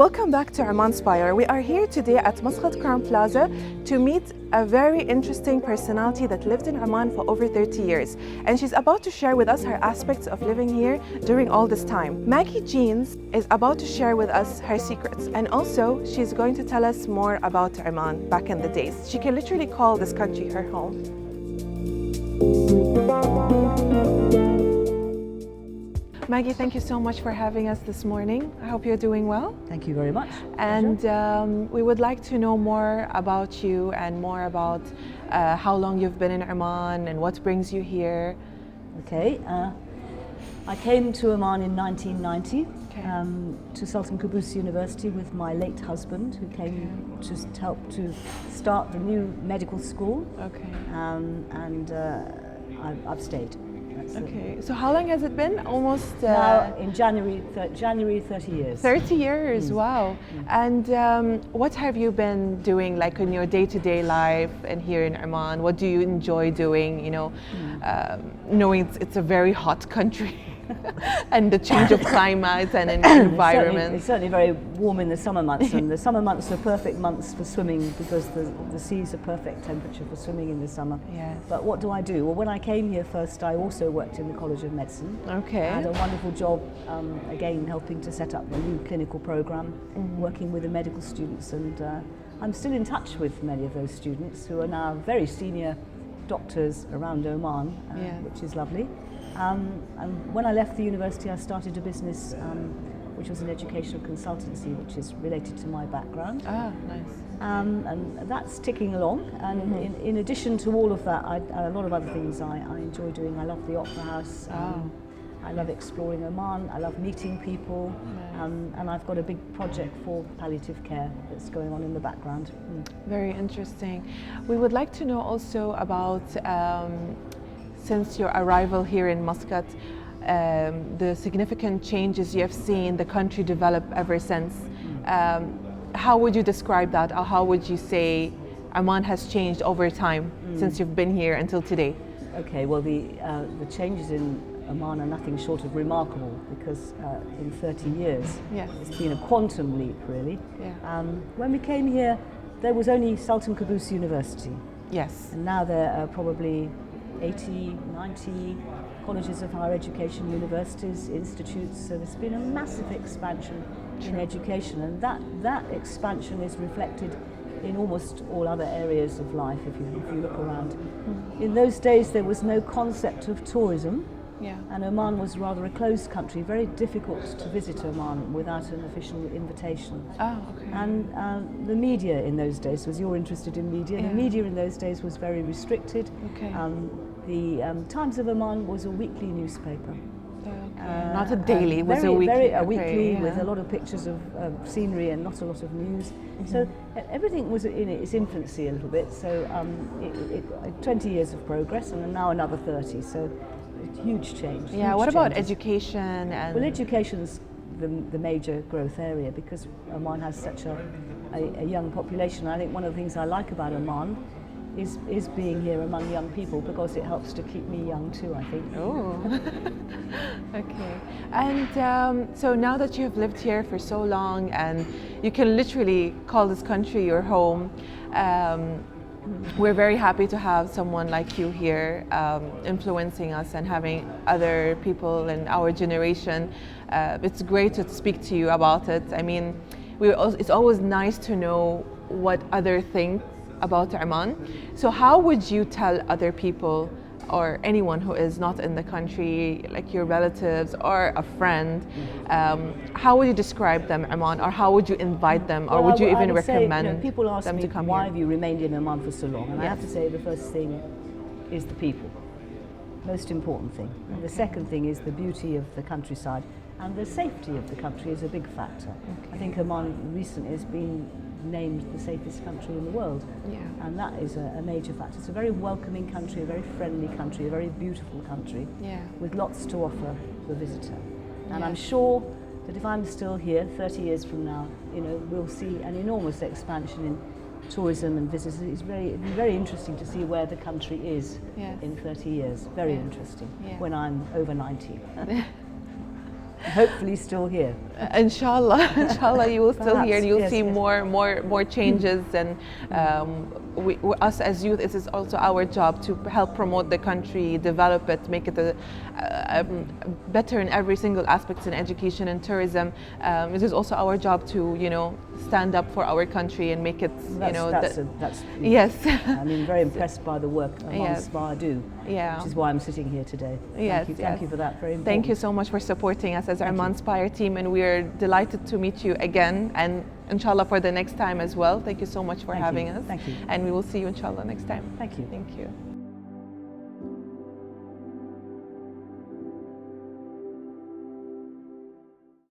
Welcome back to Oman Spire. We are here today at Muscat Crown Plaza to meet a very interesting personality that lived in Oman for over 30 years. And she's about to share with us her aspects of living here during all this time. Maggie Jeans is about to share with us her secrets. And also, she's going to tell us more about Oman back in the days. She can literally call this country her home. Maggie, thank you so much for having us this morning. I hope you're doing well. Thank you very much. And we would like to know more about you and more about how long you've been in Oman and what brings you here. Okay. I came to Oman in 1990 to Sultan Qaboos University with my late husband, who came to help to start the new medical school. Okay. And I've stayed. Okay, so how long has it been? Almost now in January 30 years. 30 years, wow. And what have you been doing, like in your day-to-day life and here in Oman? What do you enjoy doing, you know, knowing it's a very hot country and the change of climate and environment? It's certainly very warm in the summer months, and the summer months are perfect months for swimming because the seas are perfect temperature for swimming in the summer. Yes. But what do I do? Well, when I came here first, I also worked in the College of Medicine. Okay. I had a wonderful job, again, helping to set up a new clinical program, working with the medical students, and I'm still in touch with many of those students who are now very senior doctors around Oman, which is lovely. And when I left the university, I started a business which was an educational consultancy, which is related to my background. Ah, nice. And that's ticking along. And in addition to all of that, a lot of other things I enjoy doing. I love the Opera House. I love exploring Oman. I love meeting people. And I've got a big project for palliative care that's going on in the background. Very interesting. We would like to know also about since your arrival here in Muscat, the significant changes you have seen the country develop ever since. How would you describe that, or how would you say Oman has changed over time since you've been here until today? Okay, well the changes in Oman are nothing short of remarkable because in 30 years it's been a quantum leap, really. Yeah. When we came here, there was only Sultan Qaboos University. Yes. And now there are probably 80, 90 colleges of higher education, universities, institutes, so there's been a massive expansion in education, and that expansion is reflected in almost all other areas of life if you look around. In those days there was no concept of tourism, and Oman was rather a closed country, very difficult to visit Oman without an official invitation. Oh, okay. And the media in those days, because you're interested in media, the media in those days was very restricted. Okay. The Times of Oman was a weekly newspaper. Not a daily, it was a weekly. A weekly with a lot of pictures of scenery and not a lot of news. So everything was in its infancy a little bit. So 20 years of progress and now another 30. So a huge change. Yeah. Huge what about changes. Education? And well, education's the major growth area because Oman has such a young population. I think one of the things I like about Oman is being here among young people because it helps to keep me young too, I think. Oh, okay. And so now that you have lived here for so long and you can literally call this country your home, we're very happy to have someone like you here influencing us and having other people in our generation. It's great to speak to you about it. I mean, it's always nice to know what others think about Oman. So how would you tell other people or anyone who is not in the country, like your relatives or a friend, how would you describe them, Oman, or how would you invite them, or would you even recommend people ask them me, to come why here? have you remained in Oman for so long? And I have to say the first thing is the people, most important thing. And the second thing is the beauty of the countryside, and the safety of the country is a big factor. I think Oman recently has been named the safest country in the world, and that is a major factor. It's a very welcoming country, a very friendly country, a very beautiful country with lots to offer the visitor. And I'm sure that if I'm still here 30 years from now, you know, we'll see an enormous expansion in tourism and visitors. It's very interesting to see where the country is in 30 years. Very interesting when I'm over 90. hopefully still here. Inshallah, inshallah, you will still Perhaps, hear, and you'll yes, see yes. more changes. And us as youth, it is also our job to help promote the country, develop it, make it better in every single aspect in education and tourism. It is also our job to, stand up for our country and make it, That's yes. I'm very impressed by the work Oman Yes. Spire do, Yeah. which is why I'm sitting here today. Yes, Thank you for that. Very important. Thank you so much for supporting us as our Oman Spire team, and we're delighted to meet you again, and inshallah for the next time as well. Thank you so much for Thank having you. us. Thank you. And we will see you inshallah next time. Thank you. Thank you.